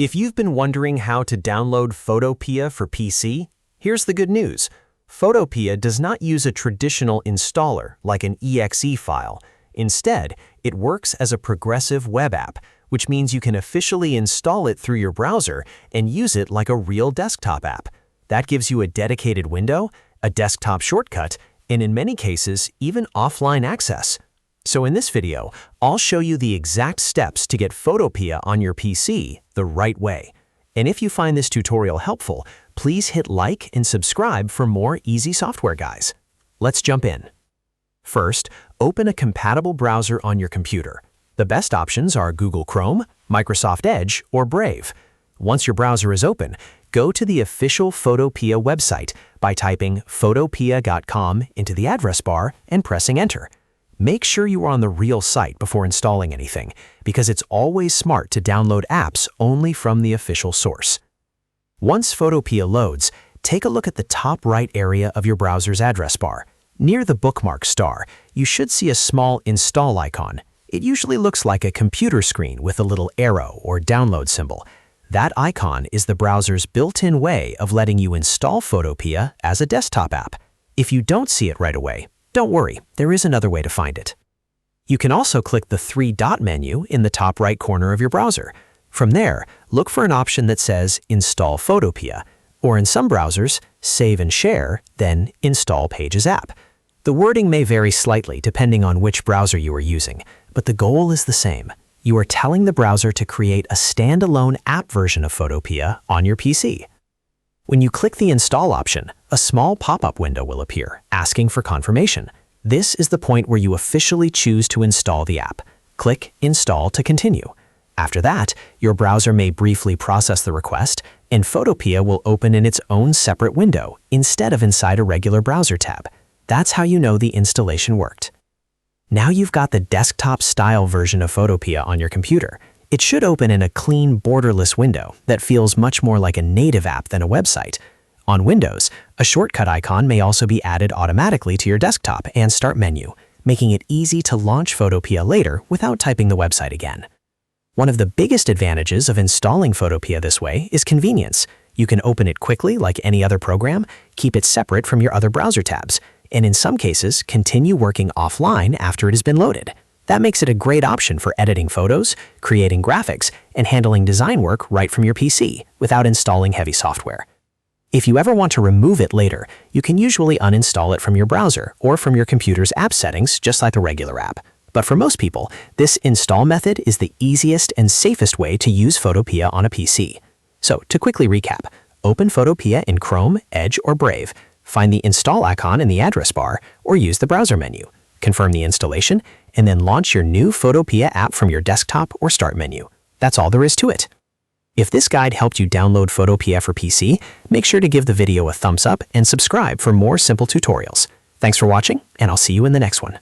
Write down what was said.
If you've been wondering how to download Photopea for PC, here's the good news. Photopea does not use a traditional installer like an exe file. Instead, it works as a progressive web app, which means you can officially install it through your browser and use it like a real desktop app. That gives you a dedicated window, a desktop shortcut, and in many cases, even offline access. So in this video, I'll show you the exact steps to get Photopea on your PC the right way. And if you find this tutorial helpful, please hit like and subscribe for more easy software guys. Let's jump in. First, open a compatible browser on your computer. The best options are Google Chrome, Microsoft Edge, or Brave. Once your browser is open, go to the official Photopea website by typing photopea.com into the address bar and pressing enter. Make sure you are on the real site before installing anything, because it's always smart to download apps only from the official source. Once Photopea loads, take a look at the top right area of your browser's address bar. Near the bookmark star, you should see a small install icon. It usually looks like a computer screen with a little arrow or download symbol. That icon is the browser's built-in way of letting you install Photopea as a desktop app. If you don't see it right away, don't worry, there is another way to find it. You can also click the three-dot menu in the top right corner of your browser. From there, look for an option that says Install Photopea, or in some browsers, Save and Share, then Install Pages App. The wording may vary slightly depending on which browser you are using, but the goal is the same. You are telling the browser to create a standalone app version of Photopea on your PC. When you click the Install option, a small pop-up window will appear, asking for confirmation. This is the point where you officially choose to install the app. Click Install to continue. After that, your browser may briefly process the request, and Photopea will open in its own separate window instead of inside a regular browser tab. That's how you know the installation worked. Now you've got the desktop-style version of Photopea on your computer. It should open in a clean, borderless window that feels much more like a native app than a website. On Windows, a shortcut icon may also be added automatically to your desktop and Start menu, making it easy to launch Photopea later without typing the website again. One of the biggest advantages of installing Photopea this way is convenience. You can open it quickly like any other program, keep it separate from your other browser tabs, and in some cases, continue working offline after it has been loaded. That makes it a great option for editing photos, creating graphics, and handling design work right from your PC without installing heavy software. If you ever want to remove it later, you can usually uninstall it from your browser or from your computer's app settings just like a regular app. But for most people, this install method is the easiest and safest way to use Photopea on a PC. So to quickly recap, open Photopea in Chrome, Edge, or Brave, find the install icon in the address bar, or use the browser menu. Confirm the installation, and then launch your new Photopea app from your desktop or Start menu. That's all there is to it. If this guide helped you download Photopea for PC, make sure to give the video a thumbs up and subscribe for more simple tutorials. Thanks for watching, and I'll see you in the next one.